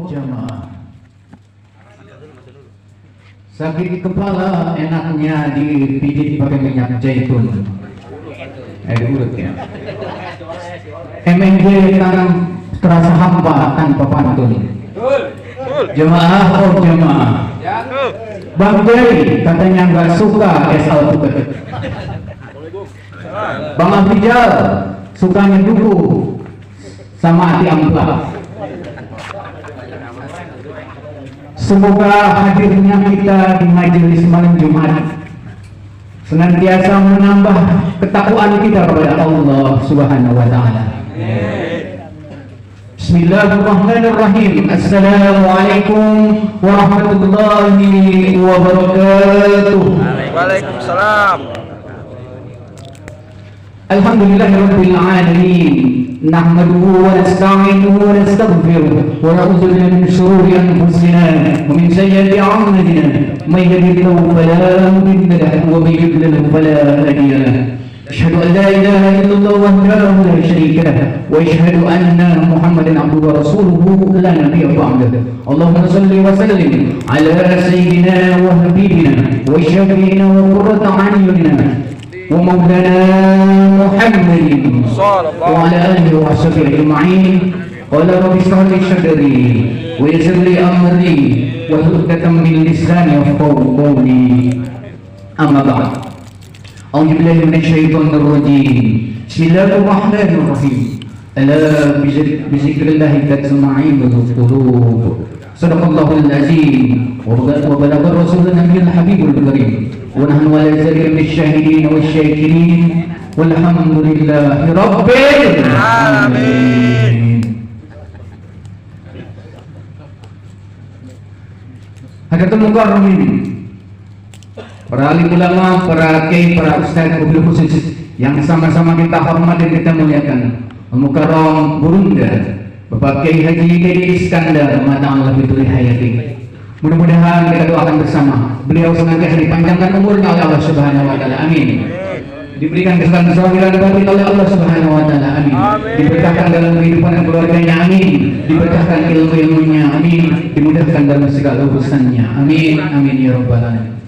jamaah. Sakit kepala enaknya dipijit pakai minyak zaitun. Urut ya. MNJ tangan terasa hampa tanpa pantun. Jemaah, oh jemaah. Bang Jai katanya nggak suka es alpukat. Bang Afijal sukanya dulu sama hati amplak. Semoga hadirnya kita di majelis malam Jumat senantiasa menambah ketakwaan kita kepada Allah Subhanahu wa taala. Bismillahirrahmanirrahim. Assalamualaikum warahmatullahi wabarakatuh. Waalaikumsalam. Alhamdulillahirabbil alamin. Nahmaduhu wa nasta'inuhu wa nastaghfiruh wa na'udzu billahi min shururi anfusina wa min sayyiati a'malina. May yahdihillahu fala mudilla lahu wa may yudlil fala hadiya lahu. Asyhadu an la ilaha illallah wahdahu la syarika lahu wa asyhadu anna Muhammadan abduhu wa rasuluhu la nabiyya ba'dahu. Allahumma shalli wa sallim ala sayyidina wa habibina wa syafi'ina wa qurrata a'yunina ومولانا محمد وعلى آله وصحبه أجمعين. قال رب اشرح لي صدري ويسر لي أمري واحلل عقدة من لساني يفقهوا قولي. أما بعد أعوذ بالله من الشيطان الرجيم. بسم الله الرحمن الرحيم. ألا بذكر الله تطمئن القلوب. صدق الله العظيم وبلغ الرسول النبي الحبيب الكريم ونحن على ذلك من الشاهدين والشاكرين والحمد لله رب العالمين. Hadirin mukarramin, para alim ulama, para kiai, para ustaz, wabil khusus yang sama-sama kita hormat dan kita muliakan, Al-Mukarram Burunda Bapak Kiai Haji Dedi Iskandar Mata'ala Fitul Hayati. Mudah-mudahan kita doakan bersama beliau senantiasa dipanjangkan umurnya oleh Allah Subhanahu wa taala. Amin. Diberikan kesehatan zahiran dan batin oleh Allah Subhanahu wa taala. Amin. Diberkahkan dalam kehidupan dan keluarganya. Amin. Diberkahkan ilmu-ilmunya. Amin. Dimudahkan dalam segala urusannya. Amin. Amin ya rabbal alamin.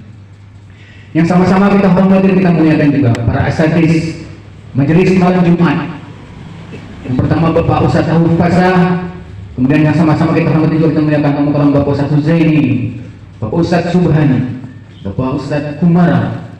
Yang sama-sama kita hormati dan kita muliakan juga para asatidz majelis malam Jumat. Yang pertama Bapak Ustadz Abu Fasah, kemudian yang sama-sama kita hormati juga kita muliakan Al-Mukarram Bapak Ustadz Huzaini, Bapak Ustadz Subhani, Bapak Ustadz Kumara,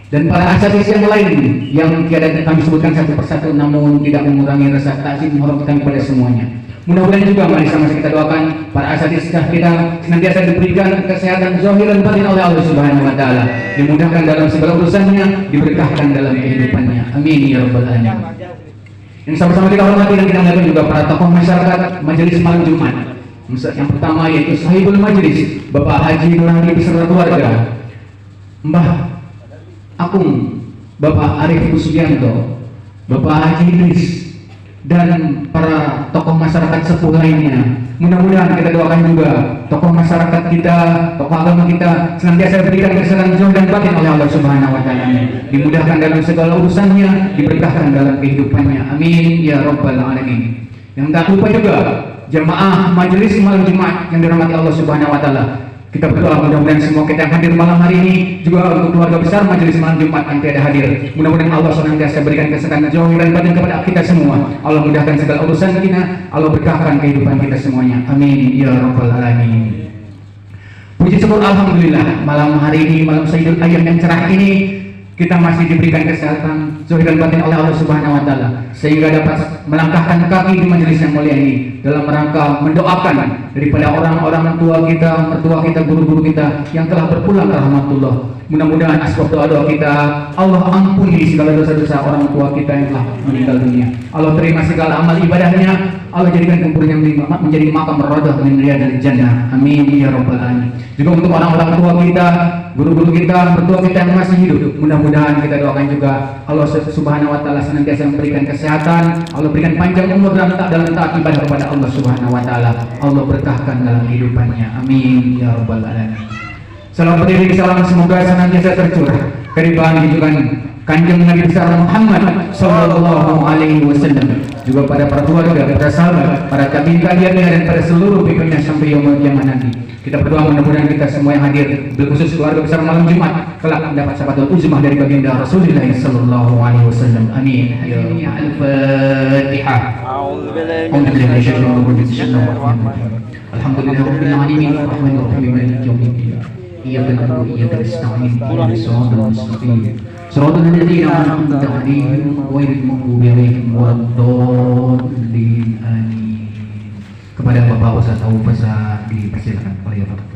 dan para asatidz yang lain yang tiada kami sebutkan satu persatu namun tidak mengurangi rasa takzim hormat kami pada semuanya. Mudah-mudahan juga mari sama-sama kita doakan para asatidz kita senantiasa diberikan kesehatan zahir dan batin oleh Allah Subhanahu wa taala, dimudahkan dalam segala urusannya, diberkahkan dalam kehidupannya. Amin ya rabbal alamin. Yang sama-sama kita hormati dan kita muliakan juga para tokoh masyarakat majelis malam Jumat. Yang pertama yaitu sahibul majelis Bapak Haji Nurhadi beserta keluarga, Mbah Akung, Bapak Arif Kusubianto, Bapak Haji Idris, dan para tokoh masyarakat sepuh lainnya. Mudah-mudahan kita doakan juga tokoh masyarakat kita, tokoh agama kita senantiasa diberikan kesehatan zahir dan batin oleh Allah Subhanahu wa taala. Dimudahkan dalam segala urusannya, diberkahkan dalam kehidupannya. Amin ya rabbal alamin. Yang tak lupa juga jamaah majelis malam Jumat yang dirahmati Allah Subhanahu wa taala. Kita berdoa mudah-mudahan semua kita yang hadir malam hari ini juga untuk keluarga besar majelis malam Jumat yang tiada hadir. Mudah-mudahan Allah senantiasa berikan kesehatan zahir dan batin kepada kita semua. Allah mudahkan segala urusan kita, Allah berkahkan kehidupan kita semuanya. Amin ya rabbal alamin. Puji syukur alhamdulillah malam hari ini, malam Sayyidul Ayyam yang cerah ini, kita masih diberikan kesehatan zahir dan batin oleh Allah Subhanahu wa taala sehingga dapat melangkahkan kaki di majelis yang mulia ini dalam rangka mendoakan daripada orang-orang tua kita, mertua kita, guru-guru kita yang telah berpulang ke rahmatullah. Mudah-mudahan asbab doa-doa kita Allah ampuni segala dosa-dosa orang tua kita yang telah meninggal dunia. Allah terima segala amal ibadahnya. Allah jadikan kuburnya menjadi makam radhah min riyadil jannah. Amin ya rabbal alamin. Juga untuk orang-orang tua kita, guru-guru kita, mertua kita yang masih hidup, mudah-mudahan kita doakan juga Allah Subhanahu wa taala senantiasa memberikan kesehatan, Allah berikan panjang umur dalam taat ibadah kepada Allah Subhanahu wa taala. Allah berkahkan dalam kehidupannya. Amin ya rabbal alamin. Salam berdiri salam semoga senantiasa tercurah keribahan junjungan Kanjeng Nabi besar Muhammad sallallahu alaihi wasallam, juga pada para keluarga, para sahabat, para tabi'in kalian dan pada seluruh pimpinan sampai yaumul kiamat nanti. Kita berdoa mudah-mudahan kita semua yang hadir, khusus keluarga besar malam Jumat, kelak mendapat syafaat uzmah dari baginda Rasulullah sallallahu alaihi wasallam. Amin. Ya Al-Fatihah. A'udzubillahi minasyaitonir rajim. Bismillahirrahmanirrahim. Alhamdulillahirabbil alamin, arrahmanir rahim, maliki yaumiddin. Iyyaka na'budu wa iyyaka nasta'in. Ihdinas siratal mustaqim. Siratal ladzina an'amta 'alaihim ghairil maghdubi 'alaihim waladdallin. Amin. Kepada Bapak Ustaz Abu Fasa dipersilakan oleh Bapak.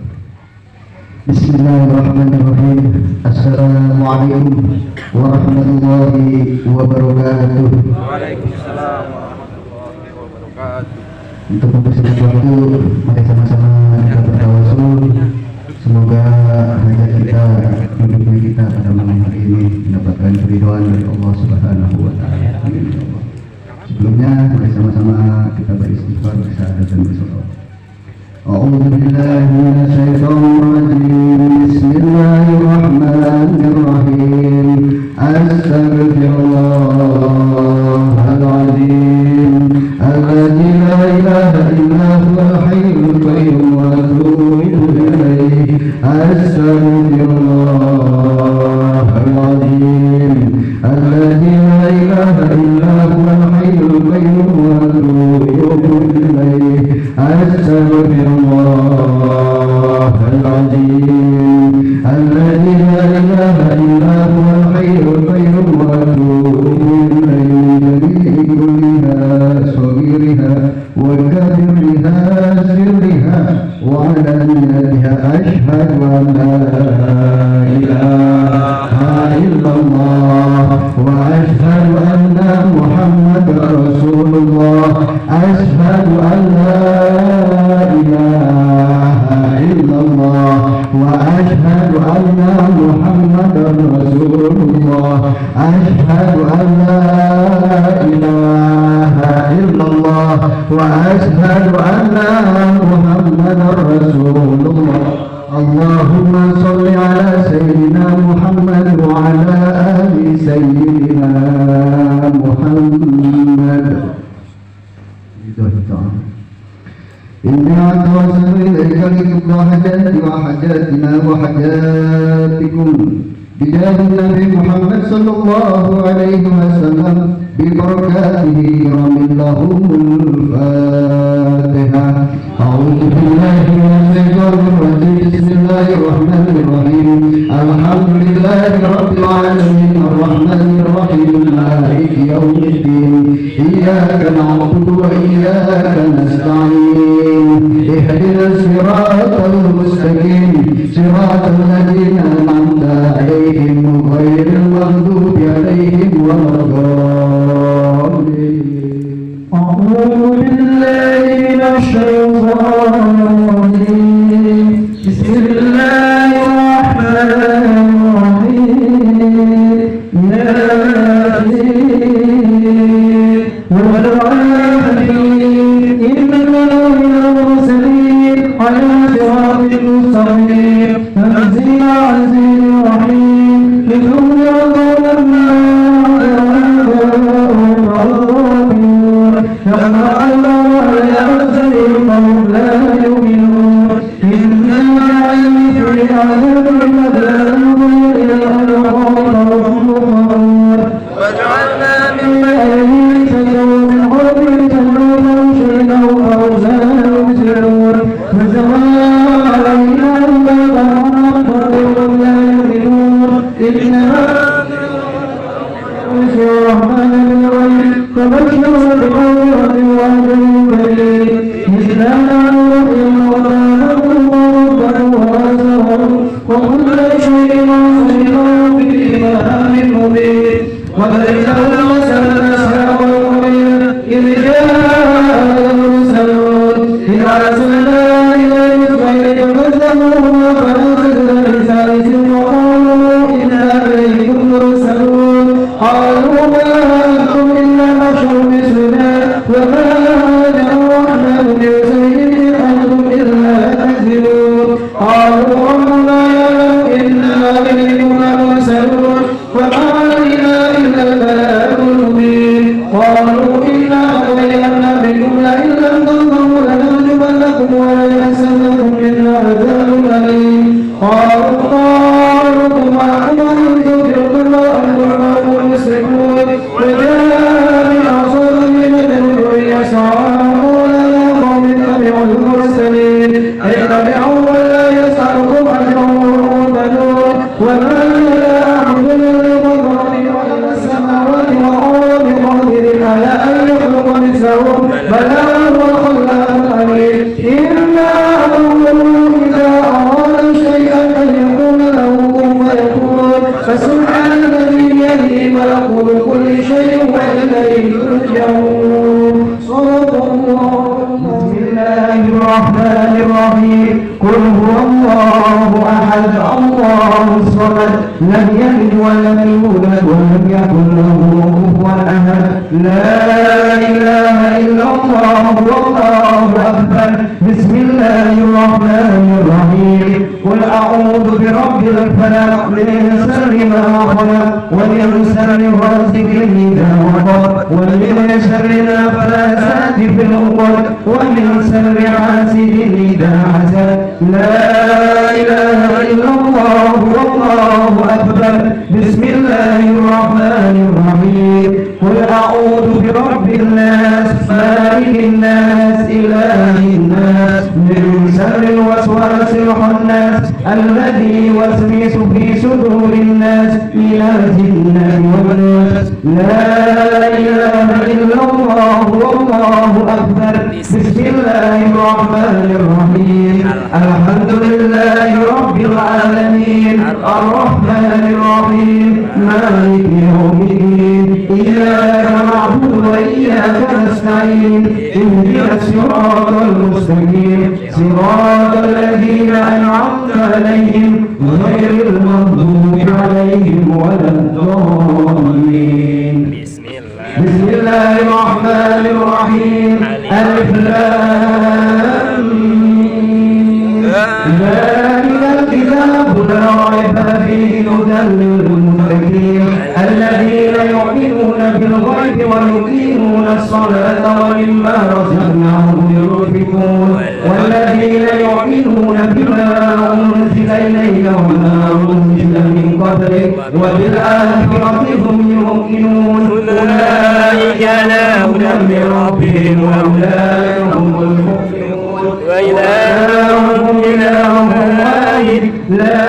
Bismillahirrahmanirrahim. Assalamualaikum warahmatullahi wabarakatuh. Waalaikumsalam warahmatullahi wabarakatuh. Untuk mempersingkat waktu, mari sama-sama kita bertawasul. Semoga hajat kita, hidupnya kita pada malam hari ini mendapatkan keridhaan dari Allah Subhanahu wa Ta'ala. Amin ya Allah. Sebelumnya, mari sama-sama kita beristighfar, bersyahadat dan bersolawat. A'udzu billahi minasyaitonir rajim. Bismillahirrahmanirrahim. Astaghfirullahaladzim. Alladzi la ilaha illa huwal hayyul qayyum wa atubu ilaihi. Astaghfirullahaladzim. Alladzi la ilaha illa huwal hayyul qayyum wa atubu ilaihi. Astaghfirullahaladzim. Alladzi la ilaha illa huwal hayyul qayyum wa atubu ilaihi. Kulliha صغيرها وكبرها سرها وعلانيتها أشهد أن لا إله إلا الله وأشهد أن محمدا رسول الله. أشهد أن لا إله إلا الله وأشهد أن محمدا رسول الله. أشهد أن لا إله إلا الله وأشهد أن محمدا رسول الله. اللهم صل على سيدنا محمد وعلى آل سيدنا محمد. إني أتوسل إليك لتقضى حاجاتي وحاجاتنا وحاجاتكم بجاه النبي محمد صلى الله عليه وسلم ببركاته كرم لهم الفاتحة. أعوذ بالله من الشيطان الرجيم. بسم الله الرحمن الرحيم. الحمد لله رب العالمين الرحمن الرحيم مالك يوم الدين. إياك نعبد وإياك نستعين. اهدنا الصراط المستقيم صراط الذين أنعمت عليهم غير المغضوب عليهم ولا الضالين. أعوذ بالله من الشيطان الرجيم. بسم الله الرحمن الرحيم. ياسين والعافين إنما من المرسلين على صراط مستقيم. تنزيل عزيز رحيم لتنذر قوما ما أنذرهم كما أنذر الأرسلين فهم لا يؤمنون. إنا جعلنا في أعينهم أغلالا إلى الأنهار فهم مغرقون وجعلنا من بينهم سجرا من قبل تجربهم شيئا وأوزانا يبصرون وسواء عليهم بابهم فهم لا يؤمنون. إنما الرحمن بالغيب فبشروا بمغفرة وأجر كريم. إسلاما رحيما وكانوا ربه ورسوله وكل شيء أحصيناه في إمام مبين. وبلغنا مثل أصحاب القرية إذ جاء المرسلون إذ أرسلنا إليهم غير كذبوهم فأخذنا بثالث وقالوا إنا إليكم مرسلون. قالوا ما أنتم إلا بشر مثلنا وما أنا الرحمن بشيء قالوا إنا تطيرنا بكم لئن لم تنتهوا لنرجمنكم وليمسنكم منا عذاب أليم قالوا طائركم معكم إن تطيعوا وأنتم قوم مسرفون وجاء بأعصاب بمدد يسعى قال يا قوم اتبعوا المرسلين اتبعوا ولا يسألكم أجرا وهم مهتدون وما أعبد الذي فطرني وإلى السماوات والأرض بقادر على أن يخلق مثلهم بلى هو الخلاق العليم إنا أمره إذا أراد شيئا أن يقول له كن فيكون فسبحان الذي بيده ملكوت كل شيء وإليه ترجعون صدق الله. بسم الله الرحمن الرحيم قل هو الله أحد الله الصمد لم يلد ولم يولد ولم يكن له كفوا أحد لا إله إلا الله والله أكبر. بسم الله الرحمن الرحيم قل أعوذ برب الفلق من شر ما خلق ومن شر غاسق إذا وقب ومن شر النفاثات في العقد ومن شر حاسد إذا حسد لا إله إلا الله والله أكبر. بسم الله الرحمن الرحيم قل أعوذ برب الناس مالك الناس إله الناس من شر الوسواس الخناس الذي يوسوس في صدور الناس من الجنة والناس لا إله إلا الله والله أكبر. بسم الله الرحمن الرحيم الحمد لله رب العالمين الرحمن الرحيم مالك يوم الدين إياك نعبد وإياك نستعين اهدنا الصراط المستقيم صراط الذين أنعمت عليهم غير المغضوب عليهم ولا الضالين. بسم الله الرحمن الرحيم ألف لام ميم ذلك الكتاب لا ريب فيه هدى للمتقين الذين يؤمنون بالغيب ويقيمون الصلاة ومما رزقناهم ينفقون والذين يؤمنون بما أنزل إليك وما أنزل من قبلك وبالآخرة هم يوقنون أولئك على هدى من ربهم وأولئك هم المفلحون وإلههم إله واحد لا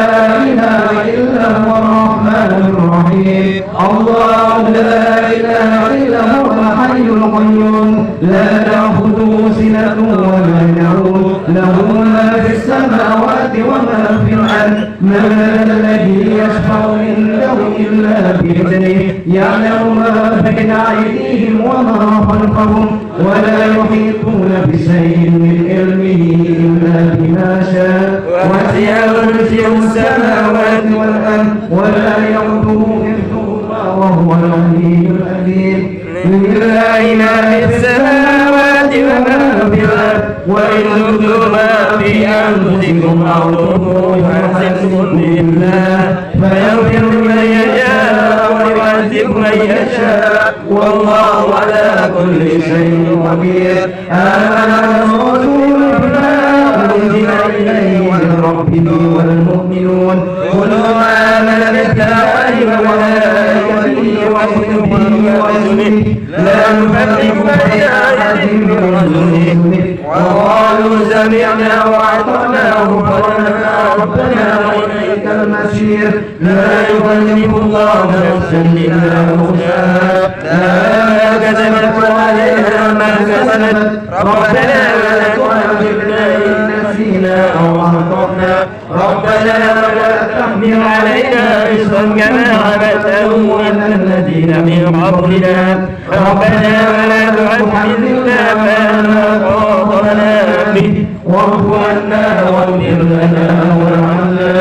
إله إلا هو الرحمن الرحيم الله لا إله إلا هو الحي القيوم لا تأخذه سنة ولا نوم له ما في السماوات وما في الأرض من الذي يشفع عنده إلا بإذنه يعلم ما بين أيديهم وما خلفهم ولا يحيطون بشيء من علمه إلا بما شاء وسع كرسيه السماوات والأرض ولا يؤوده حفظهما وهو العلي الحكيم لله ما في السماوات وما في الأرض وإن تبدوا ما في أنفسكم أو تخفوه يحاسبكم بالله فيغفر من يشاء ويعذب من يشاء والله على كل شيء قدير. آمن الرسول بما أنزل إليه من ربه والمؤمنون كلهم آمن بالله وملائكته وكتبه ورسله لا نفرق بين أحد من رسله وقالوا سمعنا وأطعنا غفرانك ربنا وإليك المصير. لا يكلف الله نفسا إلا وسعها لا كسبت عليها ما كسبت ربنا ولا تؤاخذنا إن نسينا أو أخطأنا ربنا ولا تحمل علينا إصرا كما حملته على الذين من قبلنا ربنا ولا تعذبنا ما طاقتنا به واعف عنا واغفر لنا وارحمنا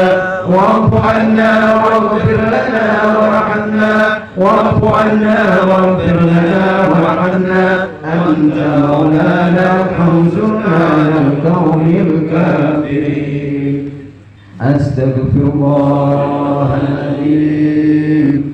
واعف عنا واغفر لنا وارحمنا واعف عنا واغفر لنا وارحمنا أنت مولانا فانصرنا على القوم الكافرين. أستغفر الله العظيم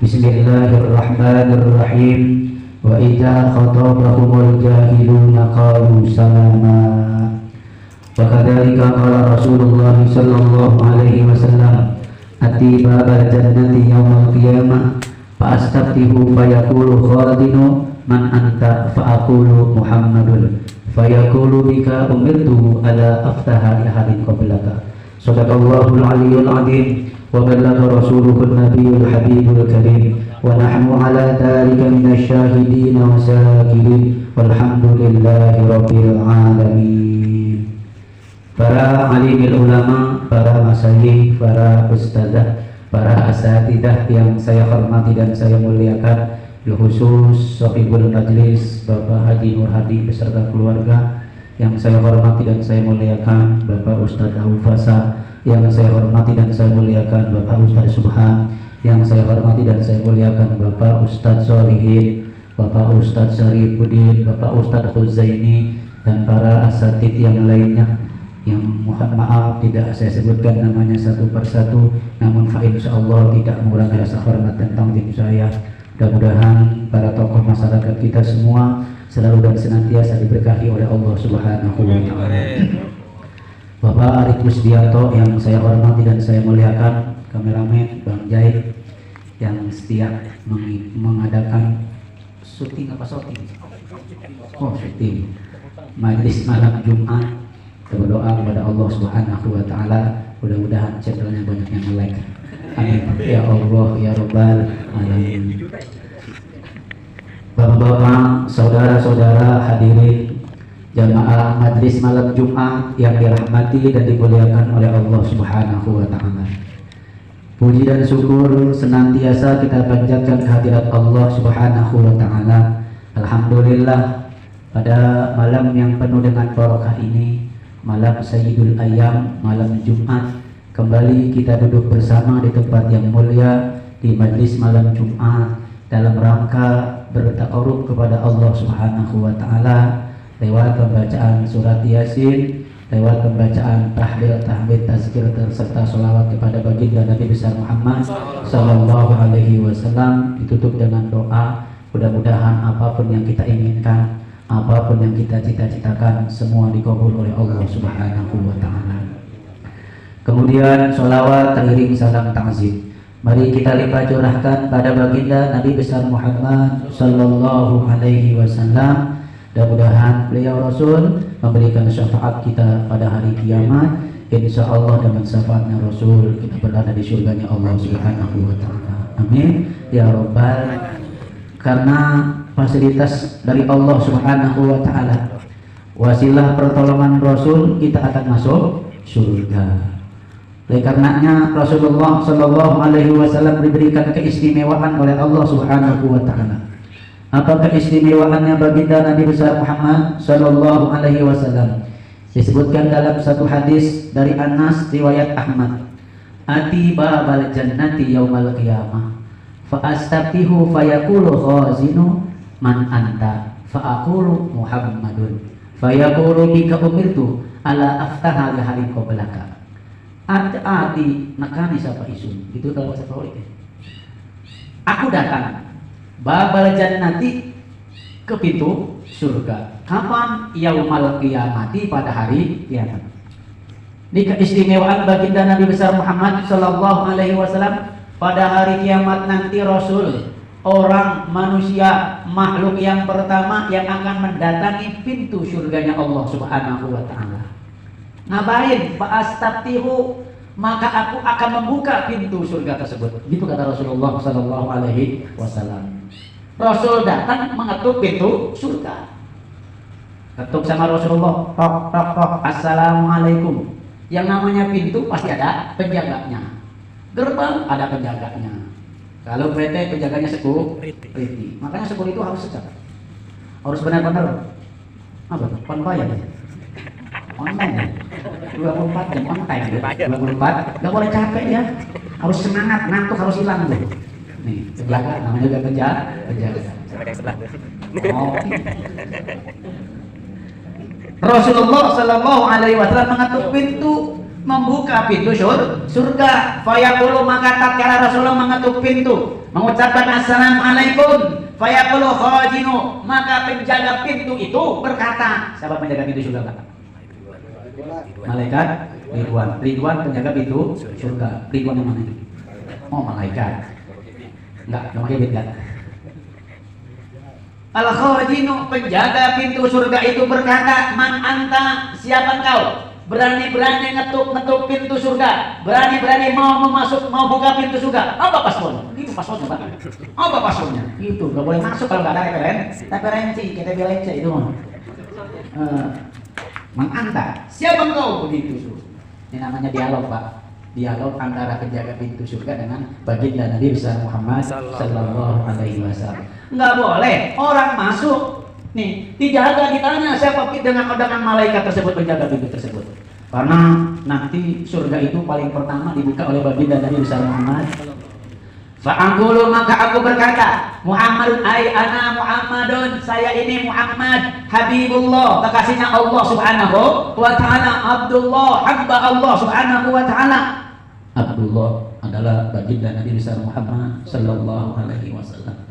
Bismillahirrahmanirrahim. Wa idza khatabahumul jahiluna qalu salama. Wa kadzalika qala Rasulullah sallallahu alaihi wasallam, ati babal jannati yaumal qiyamah fa astaftihu fayaqulu khaladinu man anta fa aqulu Muhammadun fayaqulu bika umirtu ala aftaha li ahadin qablaka. Sadaqallahul aliyyul azim wa ballagha rasuluhun nabiyul habibul karim wa nahnu ala dhalika minasy syahidin wa syakirin walhamdulillahi rabbil alamin. Para alimil ulama, para masyayikh, para ustadzah, para asatidzah yang saya hormati dan saya muliakan, khusus Sohibul Majlis Bapak Haji Nur Hadi beserta keluarga, yang saya hormati dan saya muliakan Bapak Ustadz Aufasa, yang saya hormati dan saya muliakan Bapak Ustadz Subhan, yang saya hormati dan saya muliakan Bapak Ustadz Solihin, Bapak Ustadz Syarifuddin, Bapak Ustadz Huzaini, dan para asatidz yang lainnya yang mohon maaf tidak saya sebutkan namanya satu persatu, namun insyaallah tidak mengurangi rasa hormat dan tanggung saya. Mudah-mudahan para tokoh masyarakat kita semua selalu dan senantiasa diberkahi oleh Allah Subhanahu wa taala. Bapak Arif Kusdianto yang saya hormati dan saya muliakan, kameramen Bang Jaid yang setia mengadakan syuting Majlis Malam Jumat. Kita berdoa kepada Allah Subhanahu wa taala, mudah-mudahan channelnya banyak yang like. Amin ya Allah ya Rabbal alamin. Bapak-bapak, saudara-saudara hadirin jamaah Majlis Malam Jumat yang dirahmati dan dimuliakan oleh Allah Subhanahu wa taala. Puji dan syukur senantiasa kita panjatkan kehadirat Allah Subhanahu wa taala. Alhamdulillah, pada malam yang penuh dengan barokah ini, malam Sayyidul Ayyam, malam Jumat, kembali kita duduk bersama di tempat yang mulia di Majlis Malam Jumat dalam rangka bertakarub kepada Allah Subhanahu wa taala lewat pembacaan surat Yasin, lewat pembacaan tahlil, tahmid, tazkir serta sholawat kepada baginda Nabi besar Muhammad sallallahu alaihi wasallam, ditutup dengan doa. Mudah-mudahan apapun yang kita inginkan, apapun yang kita cita-citakan, semua dikabul oleh Allah Subhanahu wa taala. Kemudian sholawat teriring salam ta'zim. Mari kita limpah curahkan pada baginda Nabi besar Muhammad sallallahu alaihi wasallam. Mudah-mudahan beliau Rasul memberikan syafaat kita pada hari kiamat. Insya Allah dengan syafaatnya Rasul kita berada di surganya Allah Subhanahu wa taala. Amin ya Rabbal. Karena fasilitas dari Allah Subhanahu wa taala, wasilah pertolongan Rasul, kita akan masuk surga. Oleh karenanya Rasulullah sallallahu alaihi wasallam diberikan keistimewaan oleh Allah Subhanahu wa taala. Apa keistimewaannya baginda Nabi besar Muhammad sallallahu alaihi wasallam? Disebutkan dalam satu hadis dari Anas riwayat Ahmad. Ati babal jannati yaumal qiyamah fa astaftihu fayaqulu khazinu man anta fa aqulu Muhammadun fayaqulu bika umirtu ala aftaha li hari qablaka. Ati nakani sapa isun, itu kalau bahasa Jawa itu. Aku datang babal jannati ke pintu surga. Kapan? Yaumal qiyamati, pada hari kiamat. Ini keistimewaan baginda Nabi besar Muhammad sallallahu alaihi wasallam. Pada hari kiamat nanti Rasul, orang manusia, makhluk yang pertama yang akan mendatangi pintu surganya Allah Subhanahu wa taala. Ngapain? Fa'astaftihu, maka aku akan membuka pintu surga tersebut. Gitu kata Rasulullah sallallahu alaihi wasallam. Rasul datang mengetuk pintu surga. Ketuk sama Rasulullah, tok tok tok, assalamualaikum. Yang namanya pintu pasti ada penjaganya. Gerbang ada penjaganya. Kalau PT penjaganya security. Makanya security itu harus secara, harus benar-benar apa? Online ya. Online ya. 24 jam on time. 24. Gak boleh capek ya. Harus semangat, ngantuk harus hilang tuh. Nih, sebelah kan namanya juga penjaga. Oh. Rasulullah sallallahu alaihi wasallam mengetuk pintu. membuka pintu surga. Fayaqulu, maka tatkala Rasulullah mengetuk pintu, mengucapkan assalamualaikum, fayaqulu khazinu, maka penjaga pintu itu berkata, siapa penjaga pintu surga, Pak? Malaikat Ridwan penjaga pintu surga. Ridwan yang mana itu? Oh, malaikat. Enggak pakai bed kan? Al-khazinu, penjaga pintu surga itu berkata, man anta, siapa engkau? Berani-berani ngetuk pintu surga, berani-berani mau buka pintu surga. Apa paspornya? Itu paspornya, Pak. Apa paspornya? Itu nggak boleh masuk kalau nggak ada referensi, kita bilang itu mah. Menganta, siapa engkau? Begitu. Ini namanya dialog, Pak. Dialog antara penjaga pintu surga dengan baginda Nabi besar Muhammad sallallahu alaihi wasallam. Nggak boleh orang masuk nih dijaga, ditanya siapa dengan malaikat tersebut, penjaga pintu tersebut. Karena nanti surga itu paling pertama dibuka oleh baginda Nabi besar Muhammad. Fa'aqulu, maka aku berkata, Muhammadun ay ana Muhammadun, saya ini Muhammad, Habibullah, kekasihnya Allah subhanahu wa ta'ala, Abdullah, hamba Allah subhanahu wa ta'ala. Abdullah adalah baginda Nabi besar Muhammad sallallahu alaihi wasallam.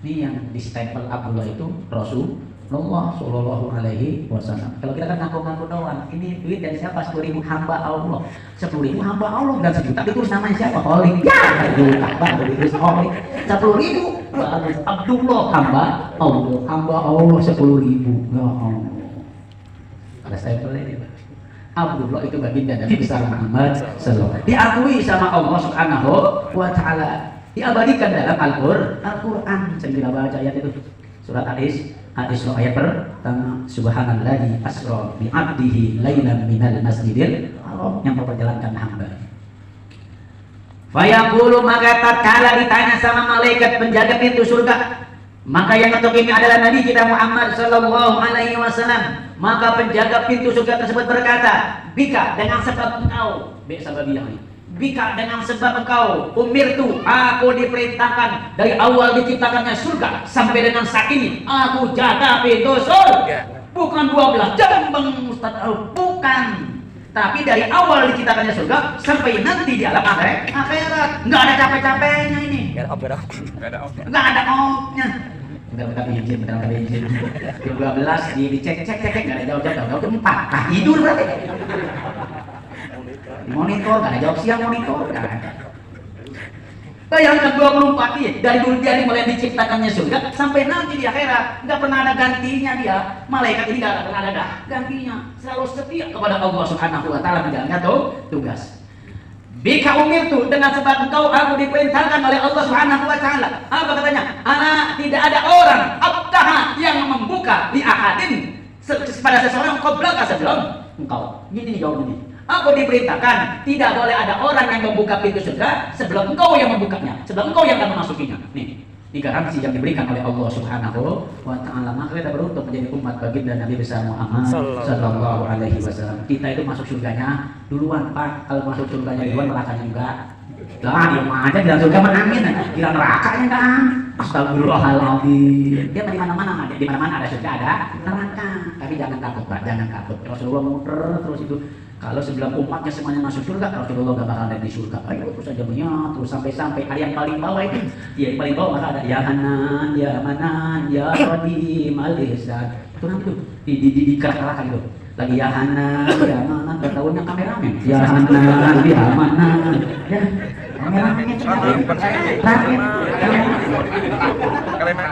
Ini yang distempel Abdullah itu Rasulullah sallallahu alaihi wasallam. Kalau kita kan ngaku-ngaku doang, ini duit dari siapa? 10.000 hamba Allah. 10.000 hamba Allah dan sejuta ditulis namanya siapa? Holik. Ya, juta baru ditulis Holik. 10.000 bagus Abdullah hamba Allah. Hamba Allah 10.000. Ya Allah. Ada stempelnya ini, Pak. Abdullah itu baginda Nabi besar Muhammad sallallahu alaihi wasallam. Diakui sama Allah subhanahu wa ta'ala. Diabadikan dalam Al-Quran. Saya bila baca ayat itu. Surat Al-Isra ayat pertama, subhanalladzi asra bi 'abdihi lailan minal masjidil haram, yang memperjalankan hamba. Fayaqulu, maka tatkala ditanya sama malaikat penjaga pintu surga, maka yang ngetuk ini adalah Nabi kita Muhammad sallallahu alaihi wasallam, maka penjaga pintu surga tersebut berkata, bika, dengan sebab engkau, bika, dengan sebab engkau, umirtu, aku diperintahkan dari awal diciptakannya surga sampai dengan saat ini, aku jaga pintu surga. Bukan 12 jam Bang Ustaz, bukan. Tapi dari awal diciptakannya surga sampai nanti di alam akhirat, nggak ada capek-capeknya ini. Nggak ada off-nya. Bentar izin. 12 dicek, nggak ada jawab-jawab. 4, tidur berarti. Monitor, nggak ada jawab siang monitor, nggak ada. Bayangkan 24 ya, dari dulu dia mulai diciptakannya surga sampai nanti di akhirat, nggak pernah ada gantinya dia. Malaikat ini nggak pernah ada gantinya, selalu setia kepada Allah subhanahu wa ta'ala menjalankan tugas. Bika umirtu, dengan sebab engkau aku diperintahkan oleh Allah subhanahu wa ta'ala. Apa katanya? Ana, tidak ada orang abtaha yang membuka di ahadin pada seseorang qoblaka sebelum engkau. Gini jawabannya. Aku diperintahkan tidak boleh ada orang yang membuka pintu surga sebelum engkau yang membukanya, sebelum engkau yang akan memasukinya. Nih, ini garansi yang diberikan oleh Allah subhanahu wa ta'ala. Maka kita beruntung menjadi umat baginda Nabi besar Muhammad sallallahu alaihi wasallam. Kita itu masuk surganya duluan, Pak. Kalau masuk surganya duluan, nerakanya juga. Lah, diam aja, bilang surga amin. Bilang nerakanya kan. Astagfirullahaladzim. Dia di mana-mana ada surga, ada neraka. Tapi jangan takut, Pak, jangan takut. Rasulullah muter terus itu. Kalau sebelum umatnya semuanya masuk surga, Rasulullah gak bakal ada di surga. Ayo terus aja menyatu, terus sampai ada yang paling bawah itu. Yang paling bawah maka ada ya Hanan, ya Manan, ya Qadim, Al-Ihsan. Itu nanti tuh di kerak-kerakan itu. Lagi ya Hanan, ya Manan, bertahunnya kameramen. Ya Hanan, ya Manan. Ya, kameramennya terakhir.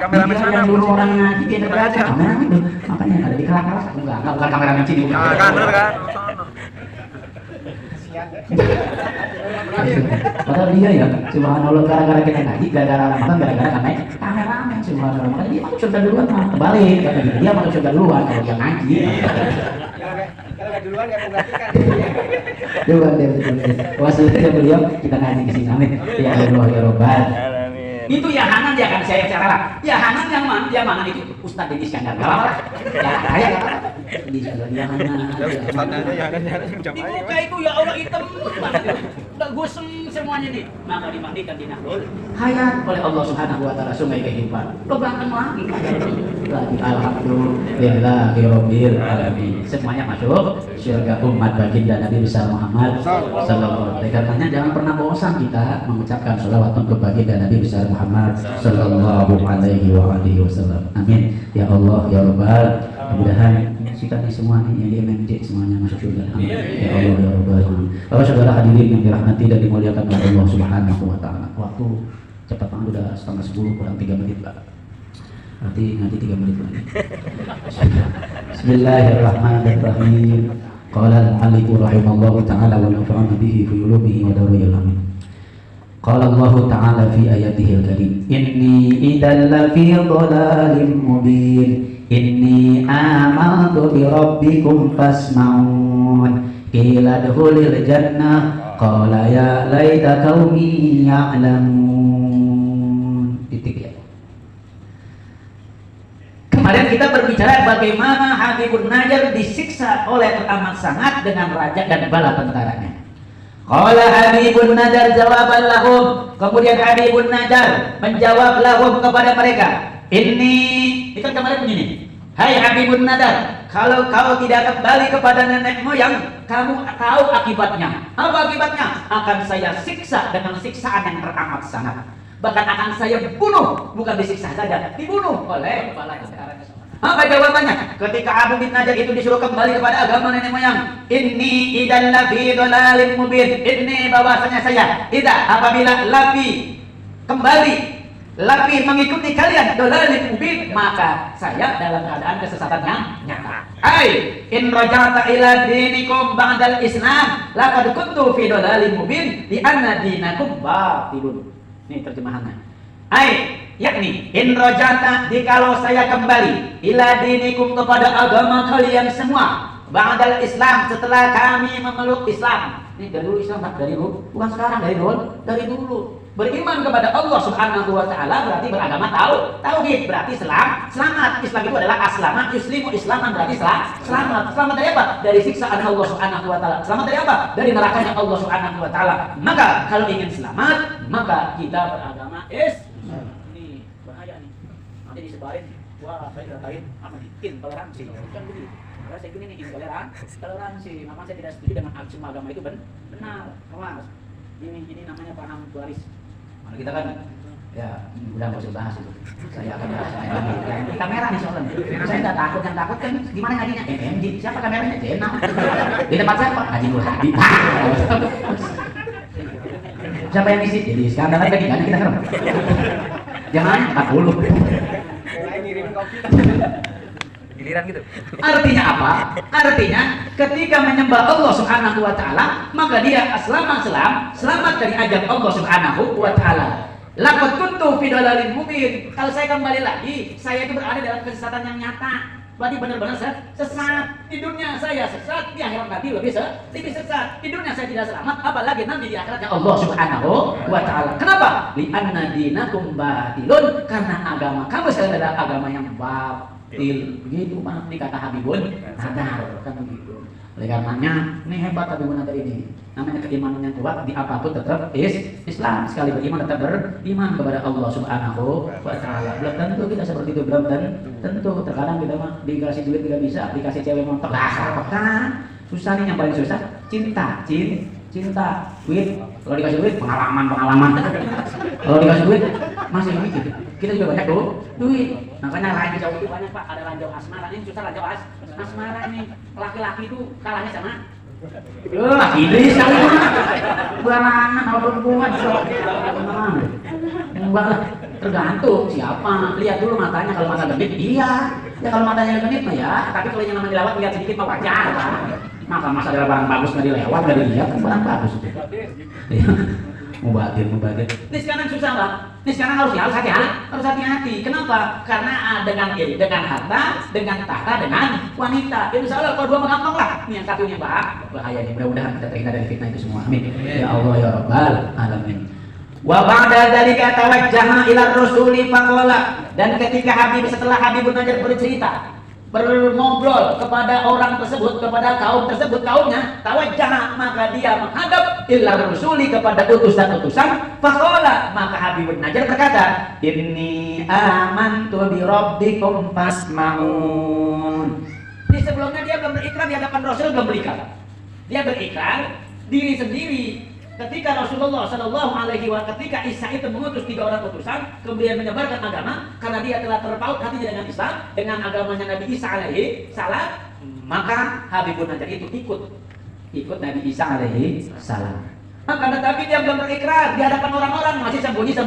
Kameramen sana dulu orang ngaji dia berada kameramen tuh. Makanya ada di kerak-kerakan. Enggak bukan kameramen sini. Kan bener kan? Padahal dia ya, subhanallah, gara-gara kita ngaji, gara-gara Ramadan, gara-gara kameramen, subhanallah. Makanya dia masuk surga duluan, kebalik, dia masuk surga duluan kalau dia ngaji. Kalau duluan ya menggantikan. Duluan dia betul. Wasilnya beliau kita ngaji di sini, amin. Ya Allah ya Rabbal. Itu ya Hanan dia kan saya cara. Ya Hanan yang mana itu Ustaz Deddy Iskandar. Enggak apa-apa. Ya saya di dia Hanan. Ustaznya ya Hanan Di muka itu ya Allah hitam banget. udah gosong semuanya nih, maka dimandikan di Nahrul Hayat oleh Allah Subhanahu wa taala, sungai kehidupan. Lo berantem lagi alhamdulillahirabbil alamin. Semuanya masuk surga umat baginda Nabi besar Muhammad sallallahu alaihi wasallam. Karenanya jangan pernah bosan kita mengucapkan sholawat untuk baginda Nabi besar Muhammad sallallahu alaihi wasallam. Amin ya Allah ya Rabbal. Mudah-mudahan kita nih semua nih yang di MMJ semuanya masuk surga. Amin ya Allah ya Rabbal alamin. Bapak saudara hadirin yang dirahmati dan dimuliakan oleh Allah Subhanahu wa taala. Waktu cepat banget, udah 9:30 kurang 3 menit, Pak. Nanti 3 menit lagi. Bismillahirrahmanirrahim. Qala al-mu'allif rahimallahu ta'ala wa nafa'ana bihi fi ulumihi wa daril amin. Qala Allah ta'ala fi ayatihil karim, inni idzal lafi dhalalin mubin, inni amantu bi rabbikum fasma'un. Qila adkhulil jannah qala ya laita qaumi ya'lamun. Titik ya. Kemarin kita berbicara bagaimana Habibun Najjar disiksa oleh teramat sangat dengan raja dan bala tentaranya. Qala Habibun Najjar jawaban lahum, kemudian Habibun Najjar menjawab lahum kepada mereka, ini kan kemarin begini, hai Habibun Najjar, kalau kau tidak kembali kepada nenek moyang, kamu tahu akibatnya. Apa akibatnya? Akan saya siksa dengan siksaan yang teramat sangat. Bahkan akan saya bunuh, bukan disiksa saja, dibunuh oleh kepala tentara. Apa jawabannya? Ketika Abu bin Najjar itu disuruh kembali kepada agama nenek moyang, inni idan lafi dhalalin mubin, ini bahwasanya saya apabila lafi kembali, lafi mengikuti kalian dhalalin mubin, maka saya dalam keadaan kesesatan yang nyata. Ai in raja'ta ila dinikum ba'dal islam laqad kuntu fi dhalalin mubin li anna dinakum batilun. Ini terjemahannya. Ai yakni in raja'ta, jikalau saya kembali ila dinikum kepada agama kalian semua ba'dal islam, setelah kami memeluk Islam. Ini dari dulu Islam, dari dulu, bukan sekarang, dari dulu. Beriman kepada Allah Subhanahu wa taala berarti beragama tauhid, berarti selamat. Islam itu adalah aslama yuslimu islaman, berarti selamat. Selamat dari apa? Dari siksaan Allah Subhanahu wa taala. Selamat dari apa? Dari nerakanya Allah Subhanahu wa taala. Maka kalau ingin selamat, maka kita beragama Islam. Ini bahaya nih. Nanti disebarin, wah saya dikatain apa nih? Intoleransi. Kan begitu. Kalau saya gini nih, intoleransi. Maka saya tidak setuju dengan semua agama itu benar. Awas. Ini namanya paham waris. Kalau kita kan ya udah nggak usah bahas itu. Saya akan bahas di kamera nih soalnya. Saya nggak takut, yang takut kan gimana ngajinya? MMJ. Siapa kameranya? Jenal. Di tempat siapa? Haji Nur Hadi. Siapa yang isi? Jadi sekarang kan kita kan. Jangan 40. Ngirim kopi. Giliran gitu. Artinya apa? Artinya ketika menyembah Allah Subhanahu wa taala, maka dia selamat dari ajab Allah Subhanahu wa taala. Laqad kuntu fi dhalalin mubin. Kalau saya kembali lagi, saya itu berada dalam kesesatan yang nyata. Berarti benar-benar sesat. Di dunia saya sesat, di akhirat nanti lebih sesat. Di dunia saya tidak selamat, apalagi nanti di akhiratnya Allah Subhanahu wa taala. Kenapa? Li anna dinakum batilun, karena agama kamu sekalian adalah agama yang batil. Begitu Pak, ini kata Habibun Najjar, kan begitu. Oleh karenanya, ini hebat Habibun Najjar ini. Namanya keimanan yang kuat, di apapun tetap Islam. Sekali beriman tetap beriman kepada Allah Subhanahu wa taala. Belum tentu kita seperti itu, belum tentu. Terkadang kita mah dikasih duit tidak bisa, dikasih cewek montok lah, kan? Susah nih, yang paling susah cinta, duit. Kalau dikasih duit pengalaman. Kalau dikasih duit masih mikir. Kita juga banyak duit. Makanya ranjau itu banyak Pak, ada ranjau asmara. Ini susah ranjau asmara ini. Laki-laki itu kalahnya sama ini sekali barangan atau perempuan. Enggak lah, tergantung siapa. Lihat dulu matanya, kalau mata genit iya. Ya kalau matanya genit mah ya, tapi kalau yang namanya dilewat lihat sedikit mah wajar. Maka masa adalah barang bagus nggak dilewat, nggak dilihat, kan barang bagus itu. Mubadir. Ini sekarang susah lah. Ini sekarang harus hati-hati. Kenapa? Karena dengan harta, dengan tahta, dengan wanita. Insya Allah kalau dua mengampang lah. Ini yang satunya bahaya nih. Mudah-mudahan kita terhindar dari fitnah itu semua. Amin. Ya Allah ya Rabbal alamin. Wa ba'da dzalika tawajjaha ila rasuli faqala, dan ketika setelah Habibun Najjar bercerita berngobrol kepada orang tersebut, kepada kaum tersebut, kaumnya tawajjah, maka dia menghadap ila rusuli, kepada utusan-utusan. Faqala, maka Habibun Najjar berkata, inni amantu bi rabbikum fasma'un. Di sebelumnya dia belum berikrar di hadapan Rasul, belum berikrar. Dia berikrar diri sendiri. Ketika Rasulullah ketika Isa itu mengutus 3 orang utusan, kemudian menyebarkan agama, karena dia telah terpaut hatinya dengan Islam, dengan agamanya Nabi Isa alaihi salam, maka Habibun Najjar itu ikut Nabi Isa alaihi salam. Maka tetapi dia belum berikrar di hadapan orang-orang, masih sembunyi.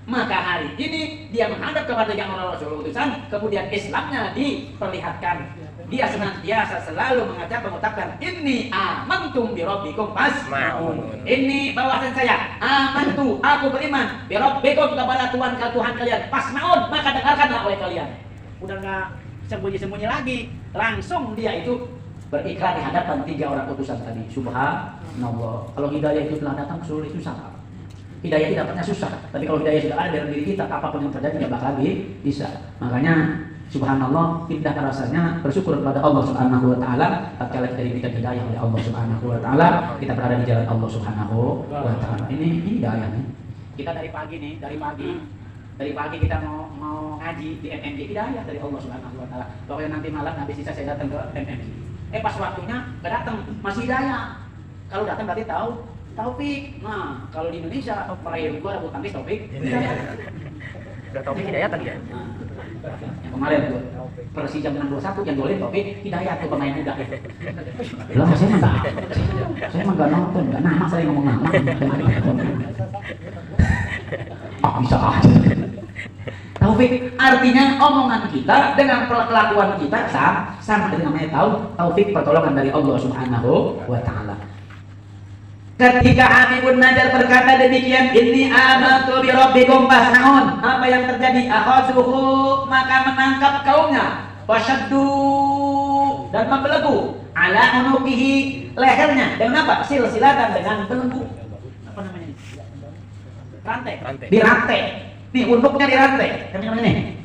Maka hari ini dia menghadap kepada yang orang Rasul utusan, kemudian Islamnya diperlihatkan. Dia senantiasa selalu mengucapkan inni amantum bi rabbikum fasma'un. Ini bawasan saya, amantu, aku beriman bi rabbikum, kepada Tuhan kalian, fasma'un, maka dengarkanlah oleh kalian. Udah enggak sembunyi-sembunyi lagi, langsung dia itu berikrar di hadapan 3 orang utusan tadi. Subhanallah. Kalau hidayah itu telah datang, sulit susah. Hidayah itu dapatnya susah, tapi kalau hidayah sudah ada dalam diri kita, apapun yang terjadi tidak bakal bisa. Makanya subhanallah, indah rasanya bersyukur kepada Allah Subhanahu wa taala tatkala kita diberikan hidayah oleh Allah Subhanahu wa taala, kita berada di jalan Allah Subhanahu wa taala. Ini hidayah nih. Kita dari pagi kita mau ngaji di MMG, hidayah dari Allah Subhanahu wa taala. Pokoknya nanti malam habis sisa saya datang ke MMG. Pas waktunya enggak datang, masih hidayah. Kalau datang berarti taufik. Nah, kalau di Indonesia peraih gua rebut tangkis taufik. Udah taufik hidayah tadi ya. Yang kemarin tuh Persija menang 2-1, yang golin Taufik Hidayat tuh pemain muda. Lah saya mah enggak nonton, enggak nama saya ngomong nama. Bisa aja. Taufik artinya omongan kita dengan kelakuan kita sama dengan namanya taufik, pertolongan dari Allah Subhanahu wa taala. Ketika Habibun Najjar berkata demikian, inni amantu bi rabbikum fasma'un, apa yang terjadi? Akhazuhu, maka menangkap kaumnya, wasyaddu, dan membelenggu, ala unuqihi, lehernya dengan apa? Silsilatan, dengan belenggu. Apa namanya ini? Rantai. Dirantai. Nih untuknya dirantai. Kami namanya nih.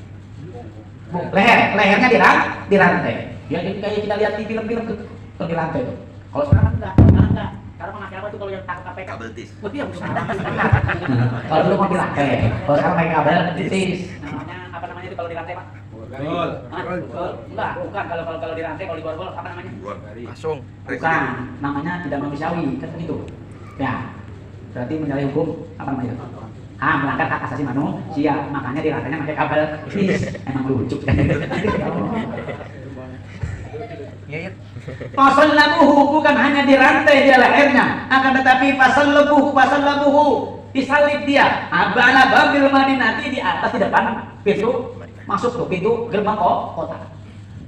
Lehernya dirantai. Ya kayak kita lihat di film-film tuh dirantai tuh. Kalau sekarang enggak. Sekarang pakai apa tuh kalau yang tangkap KPK? Kabel tis. Oh iya, kalau dulu mau dirantai, kalau sekarang pakai kabel tis. Apa namanya itu kalau dirantai, Pak? Borgol. Enggak, bukan. Kalau dirantai, kalau di borgol apa namanya? Langsung. Bukan, namanya tidak manusiawi, kan begitu. Ya, berarti menyalahi hukum apa namanya? Melanggar hak asasi manusia, makanya dirantainya pakai kabel tis. Emang lucu. Pasal labuhu, bukan hanya dirantai dia lehernya, akan tetapi pasal labuhu disalib dia. Abala babil Madinah, di atas, di depan pintu masuk tuh, pintu gerbang kota.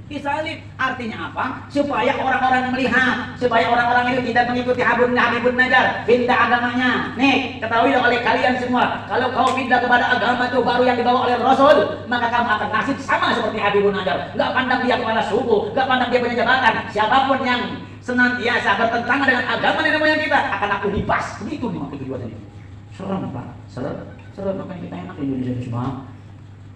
Disalib artinya apa? Supaya orang-orang melihat, supaya orang-orang itu tidak mengikuti Habibun Najjar, pindah agamanya. Nih, ketahui oleh kalian semua, kalau kau pindah kepada agama itu baru yang dibawa oleh Rasul, maka kamu akan nasib sama seperti Habibun Najjar. Gak pandang dia kepala suku, gak pandang dia punya jabatan. Siapapun yang senantiasa bertentangan dengan agama nenek moyang kita akan aku libas. Begitu dimaksud tujuannya. Serem, Pak. Serem. Makanya kita enak di Indonesia semua.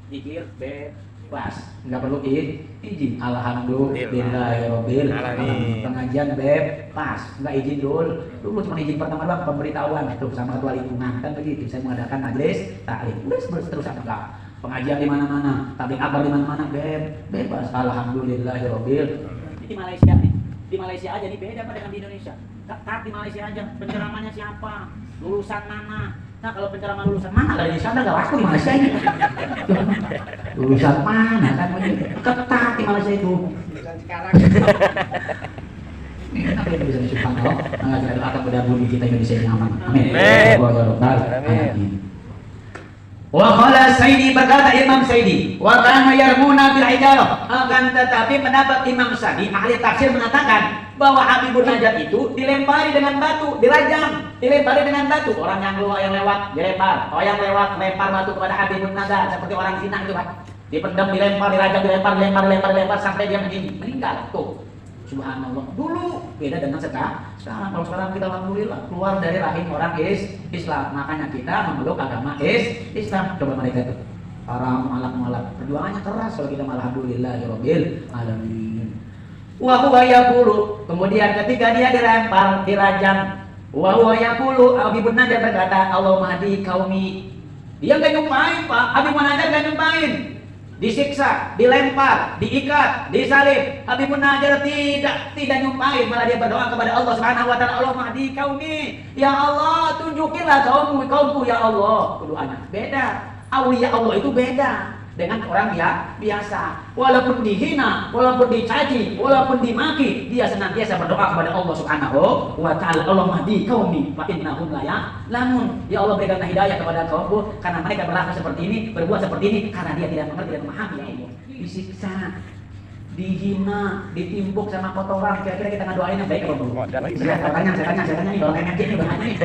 Dikir, bebas, nggak perlu izin. Alhamdulillahirobbil alamin. Pengajian bebas, nggak izin dulu cuma izin pertama doang, pemberitahuan itu sama ketua lingkungan, kan begitu. Saya mengadakan majelis taklim, terus enggak. Pengajian di mana-mana, tabligh akbar di mana-mana, bebas. Alhamdulillahirobbil. Di Malaysia nih, di Malaysia aja nih beda dengan di Indonesia. Taat di Malaysia aja, penceramahnya siapa, lulusan mana. Nah kalau penceramah lulusan mana dari sana nggak laku di Malaysia ini. Lulusan mana kan ketat di Malaysia itu. Sekarang. Apa yang bisa disubhanallah, mengajar akan berdabur di kita Indonesia yang aman. Amin. Amin. Wa qala Saidi, berkata Imam Saidi, wa kana yarmuna bil hijarah, akan tetapi pendapat Imam Saidi ahli tafsir mengatakan bahwa Habibun Najjar itu dilempari dengan batu, dirajam, dilempari dengan batu. Orang yang lewat dilempar, yang lewat lempar batu kepada Habibun Najjar seperti orang zina itu, Pak. Dipendam, dilempar, dirajam, dilempar sampai dia meninggal. Tuh. Subhanallah. Dulu beda dengan sekarang. Kalau sekarang kita alhamdulillah keluar dari rahim orang Islam. Makanya kita memeluk agama Islam. Coba mereka itu haram, malak. Perjuangannya keras kalau kita malah alhamdulillahirabbil alamin. Wa huwa yaqulu, kemudian ketika dia dilempar, dirajam, wa huwa yaqulu, Abi Munajar berkata, Allahumma hadi qaumi. Dia enggak nyumpahin, Pak. Abi Munajar enggak nyumpahin. Disiksa, dilempar, diikat, disalib. Abi Munajar tidak nyumpahin, malah dia berdoa kepada Allah Subhanahu wa taala, Allahumma hadi qaumi. Ya Allah, tunjukilah kaumku ya Allah. Doanya beda. Aulia Allah itu beda dengan orang biasa. Walaupun dihina, walaupun dicaci, walaupun dimaki, dia senantiasa berdoa kepada Allah Subhanahu wa taala, Allahumma hdi qaumi fa innahum la ya'lamun. Ya Allah, berikanlah hidayah kepada kaumku karena mereka berlaku seperti ini, berbuat seperti ini karena dia tidak mengerti dan memahami ya Allah. Disiksa, dihina, ditimpuk sama kotoran. Kira-kira kita ngadoain yang baik apa belum? Saya tanya nih, kalau MFJ nih bahaya nih.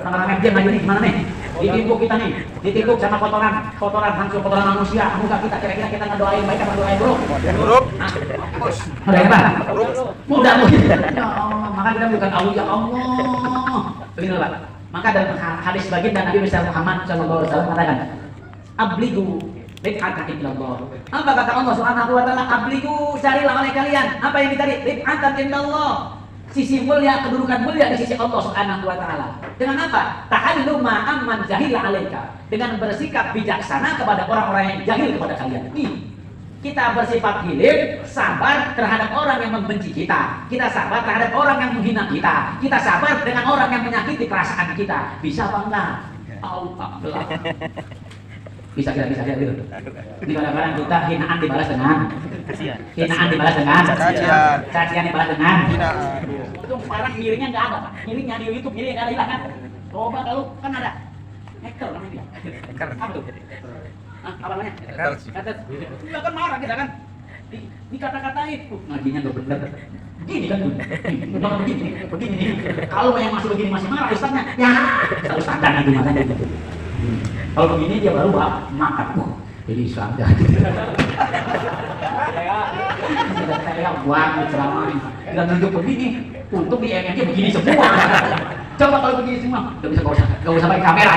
Sama MFJ maju nih, gimana nih? Ditimpuk kita nih, ditimpuk sama kotoran langsung kotoran manusia. Muka kita kira-kira kita ngadoain baik apa doain buruk? Buruk. Udah ya Pak? Mudah. Ya Allah, maka kita bukan aulia Allah. Begini Pak. Maka dalam hadis baginda Nabi besar Muhammad SAW mengatakan, abligu rif'atan illallah. Apa kata Allah Subhanahu wa taala? Abligu, carilah oleh kalian apa yang dicari, rif'atan illallah. Sisi mulia, kedudukan mulia di sisi Allah Subhanahu wa taala. Dengan apa? Tahalluma amman jahila alaika. Dengan bersikap bijaksana kepada orang-orang yang jahil kepada kalian. Kita bersifat hilir, sabar terhadap orang yang membenci kita. Kita sabar terhadap orang yang menghina kita. Kita sabar dengan orang yang menyakiti perasaan kita. Bisa apa enggak? Allah. Bisa gitu. Di kadang-kadang kita hinaan dibalas dengan cacian dibalas dengan hinaan. Itu sekarang miringnya nggak ada, Pak. Miringnya di YouTube miring nggak ada, hilang kan? Coba kalau kan ada hacker namanya. Hacker apa tuh? Apa namanya? Hacker. Kita kan marah kita kan. Dikata-katain. Ngajinya nggak benar. Begini kan, begini. Kalau yang masih begini masih marah ustaznya, ya selalu standar itu makanya. Kalau begini dia baru makan. Jadi sadar. Saya buat ceramah dan tunjuk begini untuk di MNC begini semua. Coba kalau begini semua, nggak usah pakai kamera.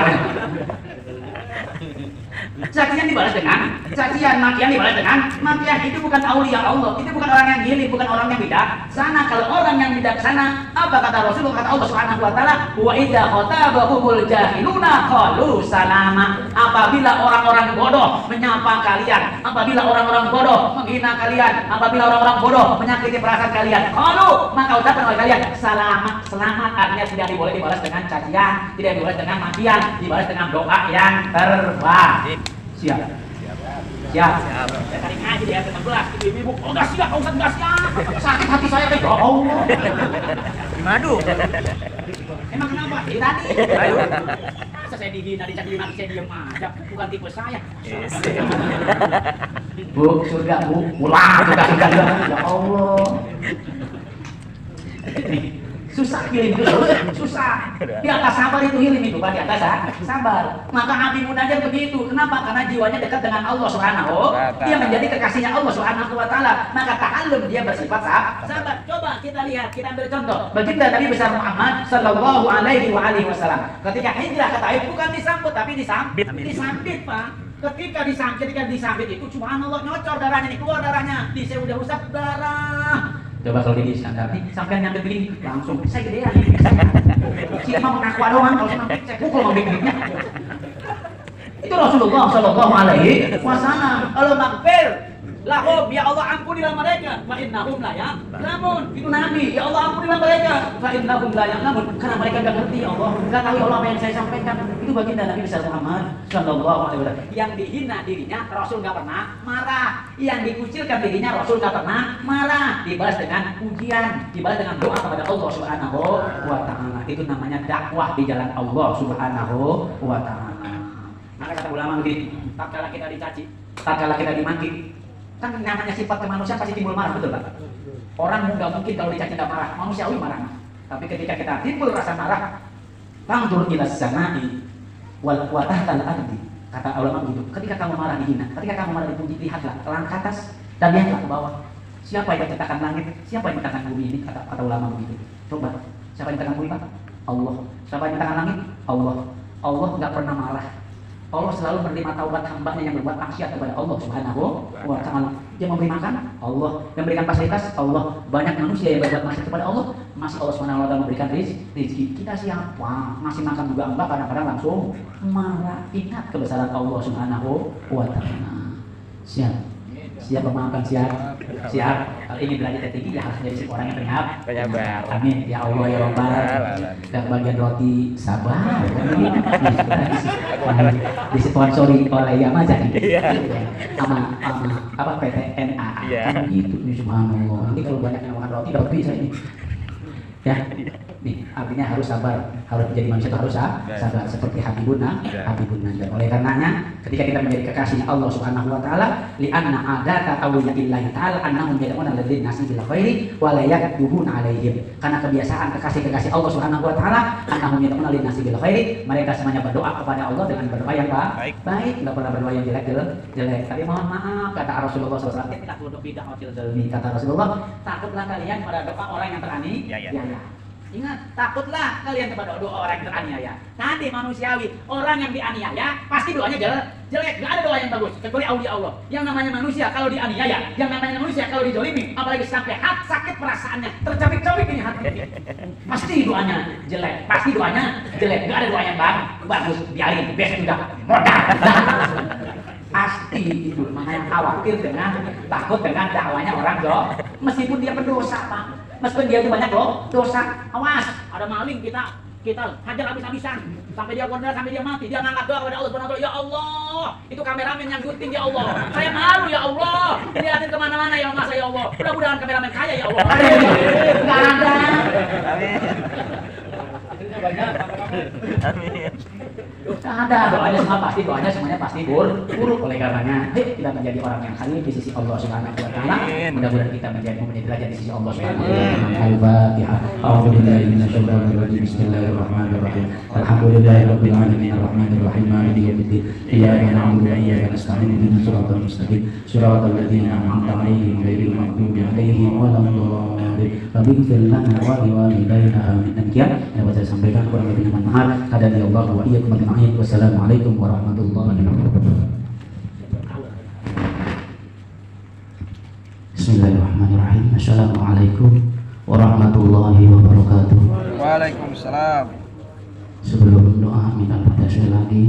Cacian dibalas dengan cacian, makian dibalas dengan makian. Itu bukan aulia Allah, itu bukan orang yang gili, bukan orang yang bijaksana. Kalau orang yang bijaksana, apa kata Rasulullah, kata Allah Subhanahu wa taala, wa idza khatabahumul jahiluna qalu salama. Apabila orang-orang bodoh menyapa kalian, apabila orang-orang bodoh menghina kalian, apabila orang-orang bodoh menyakiti perasaan kalian, qalu, maka ucapkan oleh kalian selamat. Selamat artinya tidak boleh dibalas dengan cacian, tidak dibalas dengan makian, dibalas dengan doa yang terbaik. Siap. Ya tadi ngaji di ayat 16, ibu-ibu, oh nggak siap, Pak Ustaz, nggak siap. Sakit hati saya, ya Allah. Madu. Emang kenapa? Tadi. Masa saya dihina, dicaci maki, saya diam aja. Bukan tipe saya. Bu, surga, Bu. Pulang, surga. Ya Allah. Susah healing itu, susah. Di atas sabar itu healing itu, Pak, di atas sabar. Maka Abi Munajar begitu. Kenapa? Karena jiwanya dekat dengan Allah Subhanahu. Dia menjadi kekasihnya Allah Subhanahu wa taala. Maka ta'allum, dia bersifat sabar. Coba kita lihat, kita ambil contoh. Baginda Nabi besar Muhammad sallallahu alaihi wasallam. Ketika hijrah ke Taif bukan disambut tapi disambit, Pak. Ketika disambit itu subhanallah, nyocor darahnya, nih keluar darahnya. Saya udah rusak darah. Coba kalau di standar nih, sampai nyampe begini langsung saya gedean nih. Si Imam menakwa doang, kalau saya pukul mau bikinnya. Itu Rasulullah Shallallahu Alaihi Wasallam. Allah maghfir lahum, ya Allah ampunilah mereka. Fa innahum la ya'lamun. Itu Nabi, ya Allah ampunilah mereka. Fa innahum la ya'lamun. Karena mereka enggak ngerti ya Allah. Enggak tahu ya Allah apa yang saya sampaikan. Itu baginda Nabi besar Muhammad Shallallahu Alaihi Wasallam. Yang dihina dirinya Rasul enggak pernah marah. Yang dikucilkan dirinya Rasul enggak pernah marah. Dibalas dengan pujian, dibalas dengan doa kepada Allah Subhanahu wa taala. Itu namanya dakwah di jalan Allah Subhanahu wa taala. Maka kata ulama begini, tatkala kita dicaci, tatkala kita dimaki, kan namanya sifat kemanusiaan pasti timbul marah, betul Pak? Orang nggak mungkin kalau dicaci nggak marah, manusiawi marah. Tapi ketika kita timbul rasa marah, fangdur ila samai wal tahtal ardi. Kata ulama begitu. Ketika kamu marah dihina, ketika kamu marah dipuji, lihatlah ke atas dan lihatlah ke bawah. Siapa yang menciptakan langit? Siapa yang menciptakan bumi ini? Kata ulama begitu. Coba, siapa yang menciptakan bumi Pak? Allah. Siapa yang menciptakan langit? Allah. Allah nggak pernah marah. Allah selalu menerima taubat hambanya yang berbuat maksiat kepada Allah Subhanahu wa Ta'ala. Dia memberi makan, Allah memberikan fasilitas, Allah. Banyak manusia yang berbuat maksiat kepada Allah, masih Allah Subhanahu wa Ta'ala memberikan rezeki. Kita siapa? Masih makan juga enggak, kadang-kadang langsung marah. Ingat kebesaran Allah Subhanahu wa Ta'ala. Siap memaafkan, siap. Kalau ingin belajar tinggi ya harus jadi orang yang penyabar. Amin ya Allah ya Rabbal. Dan bagian roti sabar. Disponsori oleh Yamaha sama apa PTNA. Kan gitu nih, subhanallah. Nanti kalau banyak yang makan roti dapat bisa ini. Ya, nih artinya harus sabar, harus menjadi manusia itu harus sabar seperti Habibun Najjar. Oleh karenanya, ketika kita menjadi kekasihnya Allah Subhanahu wa Ta'ala, li'anna adata awliyaillahi ta'ala annahum yad'una ladzina nasi bil khairi wa la yakdubuna alaihim. Karena kebiasaan kekasih Allah Subhanahu wa Ta'ala, annahum yad'una lin nasi bil khairi, mereka semuanya berdoa kepada Allah dengan berdoa yang baik, enggak pernah berdoa yang jelek. Tapi mohon maaf, kata Rasulullah SAW, kita kudu bid'atil dzalmi, kata Rasulullah, takutlah kalian pada doa orang yang teraniaya. Ingat, takutlah kalian kepada doa orang yang teraniaya. Nanti manusiawi, orang yang dianiaya pasti doanya jelek. Gak ada doa yang bagus kecuali aulia Allah. Yang namanya manusia kalau dianiaya, yang namanya manusia kalau dizolimi, apalagi sampai sakit perasaannya, tercapik-capik ini hati. Pasti doanya jelek. Gak ada doa yang bagus. Biarin, besok sudah modal. Pasti itu. Makanya khawatir takut dengan dakwanya orang meskipun dia berdosa, Pak. Meskipun dia itu banyak dosa, awas, ada maling kita hajar habis-habisan sampai dia kondang, sampai dia mati, dia ngangkat doa kepada Allah Subhanahu wa Ta'ala, ya Allah, itu kameramen yang gunting ya Allah, saya malu ya Allah, ini liatin kemana-mana ya masa ya Allah, mudah-mudahan kameramen kaya ya Allah. Nggak ada. Amin. Ada doanya semuanya pasti buruk. Oleh karenanya kita menjadi orang yang khalil di sisi Allah Subhanahu wa Ta'ala. Mudah-mudahan kita menjadi derajat di sisi Allah Subhanahu wa Ta'ala. Al-Fatihah. A'udzubillahi minasyaitonir rajim. Bismillahirrahmanirrahim. Alhamdulillahirabbil alamin arrahmanir rahim maliki yaumiddin. Iyyaka na'budu wa iyyaka nasta'in ihdinas siratal mustaqim. Siratal ladzina an'amta 'alaihim ghairil maghdubi 'alaihim waladdallin. Rabb'ighfir lana wa liwalidayna amin. Demikian yang saya sampaikan, kurang lebihnya mohon maaf. Hadani Allah wa iyyakum ajma'in. Wassalamualaikum warahmatullahi wabarakatuh. Bismillahirrahmanirrahim. Assalamualaikum warahmatullahi wabarakatuh. Waalaikumsalam. Sebelum doa minta sekali lagi,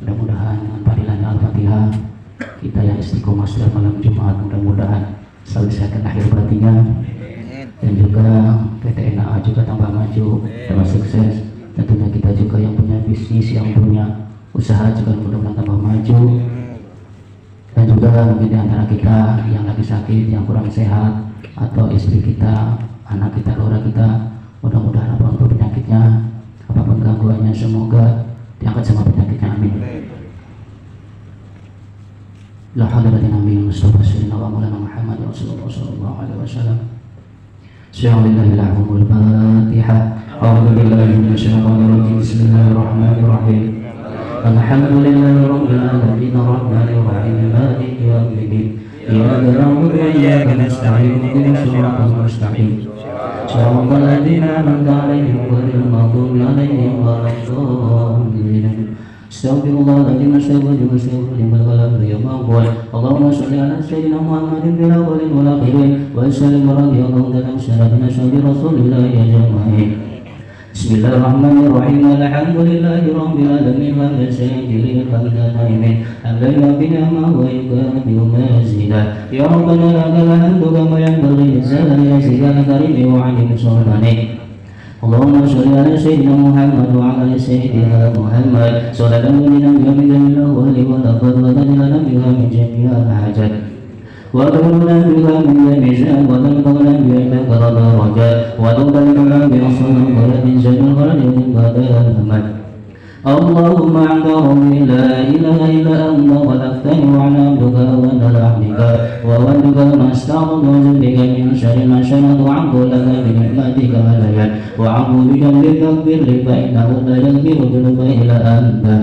mudah-mudahan dengan panggilan Al-Fatihah kita yang istiqomah sudah malam Jumat, mudah-mudahan selalu sehat akhir berartinya, dan juga PTNA juga tambah maju, tambah sukses. Tentunya kita juga yang punya bisnis, yang punya usaha juga mudah-mudahan tambah maju. Dan juga mungkin di antara kita yang lagi sakit, yang kurang sehat, atau istri kita, anak kita, keluarga kita, mudah-mudahan apapun penyakitnya, apapun gangguannya, semoga diangkat sama penyakitnya, amin. La haula wala quwwata illa billah Muhammad Rasulullah sallallahu alaihi wasallam. Bismillahirrahmanirrahim. Al-Fatihah. A'udzu billahi minasyaitonir rajim. Bismillahirrahmanirrahim. Alhamdulillahi rabbil alamin arrahmanir rahim maliki yaumiddin. Iyyaka na'budu wa iyyaka nasta'in ihdinas siratal mustaqim. Shiratal ladzina an'amta 'alaihim ghairil maghdubi 'alaihim waladdallin. Astaghfirullahaladzim, astaghfirullahaladzim, Allahumma sholli ala sayyidina Muhammadin fil awwalin wal akhirin wa sallim radhiyallahu ta'ala an sayyidina Rasulillahi ajma'in. Bismillahirrahmanirrahim. Alhamdulillahi rabbil alamin hamdan sayyidan hamdan naimin hamdan yu'affihi ma wa yukafi'u mazida. Ya Rabbana lakal hamdu kama yanbaghi li jalali wajhika al-karim wa 'azimi sultanik. Allahumma sholli ala sayyidina Muhammad wa ala sayyidina Muhammad sallallahu alaihi wa sallam wa tadallana biha min jami'il hajat wa tadallana biha min jami'il sha'an wa tadallana biha min darajat wa tadallana biha min jami'il khayrati wa Allahumma anta rabbi la ilaha illa anta khalaqtani wa ana abduka wa ana abduka wa waduka masta'udhu bika min syarri ma sana'tu wa a'udhu laka bi ni'matika alayya wa a'udhu bika min takbir li fa innahu la yaghfiru dhunuba illa anta.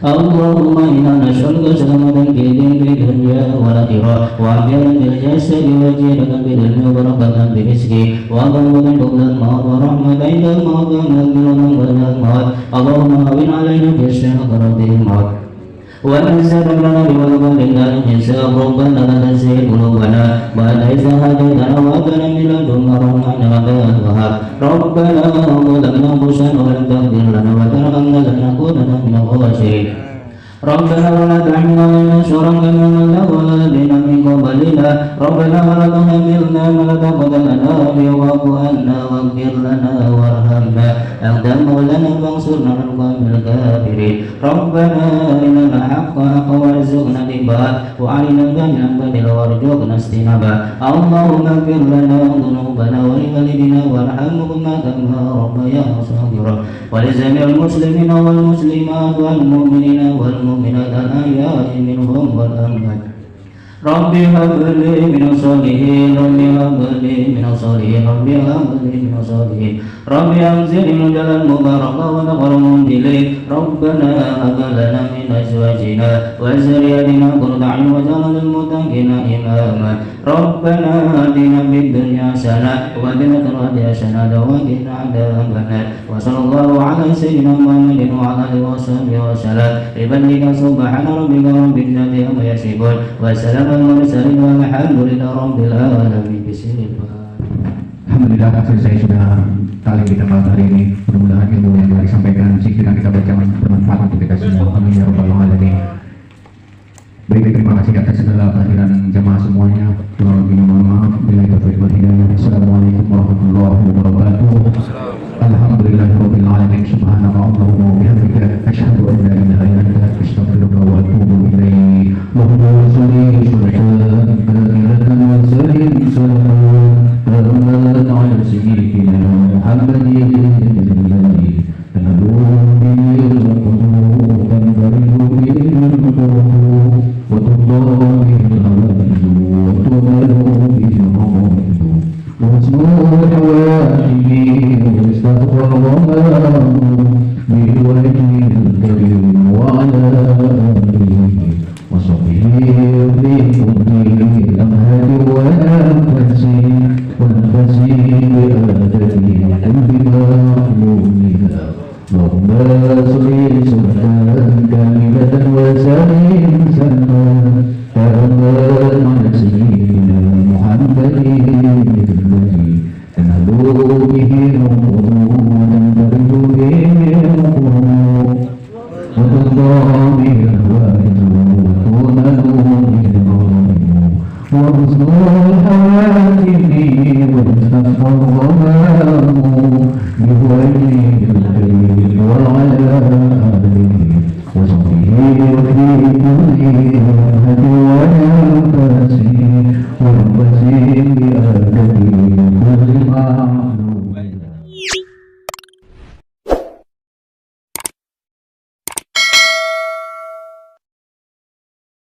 اللهم إنا نسألك سلامة في الدين في الدنيا والآخرة وعافية في الجسد وزيادة في العلم وبركة في الرزق وغنيمة قبل الموت ورحمة عند الموت ومغفرة قبل الموت اللهم هون علينا في سكرات الموت ونزل لنا بوالدنا الحساب ربنا لا تزغ قلوبنا بعد إذ هديتنا وهب لنا من لدنك رحمة إنك أنت الوهاب ربنا ظلمنا أنفسنا ولم تغفر لنا وترحمنا لنكونن من الخاسرين ربنا ولا تحمل علينا إصرا كما حملته على الذين من قبلنا ربنا ولا تحملنا ما لا طاقة لنا به واعف عنا واغفر لنا وارحمنا أنت مولانا فانصرنا على القوم الكافرين ربنا إننا حق وارزقنا اتباعه وأرنا الباطل باطلا وارزقنا اجتنابه اللهم اغفر لنا ذنوبنا ولوالدينا وارحمهما كما ربيانا صغيرا ولجميع المسلمين والمسلمات والمؤمنين والمؤمنات الأحياء منهم والأموات رب هب لي من الصالحين رب هب لي من الصالحين رب هب لي من الصالحين رب أنزل نزلا مباركا ونقر منزلين ربنا هب لنا من أزواجنا وذرياتنا قرة أعين واجعلنا للمتقين إماما ربنا آتنا في الدنيا حسنة وفي الآخرة حسنة وقنا عذاب النار وصلى الله على سيدنا محمد وعلى آله وصحبه وسلم بفضلك سبحان ربك رب العزة عما يصفون وسلام على المرسلين والحمد لله رب العالمين. Alhamdulillah, hasil saya sudah kali kita bahas hari ini. Mudah-mudahan ilmu yang telah disampaikan, zikir yang kita baca bermanfaat untuk kita semua. Amin ya rabbal alamin. Baik, terima kasih atas segala kehadiran jamaah semuanya. Kurang lebih mohon maaf. Bila taufiq wal hidayah. Assalamualaikum warahmatullahi wabarakatuh. Alhamdulillahirabbil alamin. Subhanallah Allahumma wa bihamdika asyhadu an la ilaha illa anta astaghfiruka wa atubu ilaik. Allahumma shalli wa sallim على سيدنا محمد الذي تنالون به القلوب تنفرد به القلوب وتضاء به الهوائج وتنال به الرغائب وحسن الحوائج واستغفر الله بوجه الكريم وعلى آله وصحبه في كل الأمهات والأنفس والفسيح بآدمه بما مؤمنا اللهم صل صلاة كاملة وسلم سلما تاما على سيدنا محمد الذي تنال به القلوب وتنفرد به القلوب وتضاء به الهوائج وتنال به الغرائب وحسن الحوادث واستغفر الله بوجهه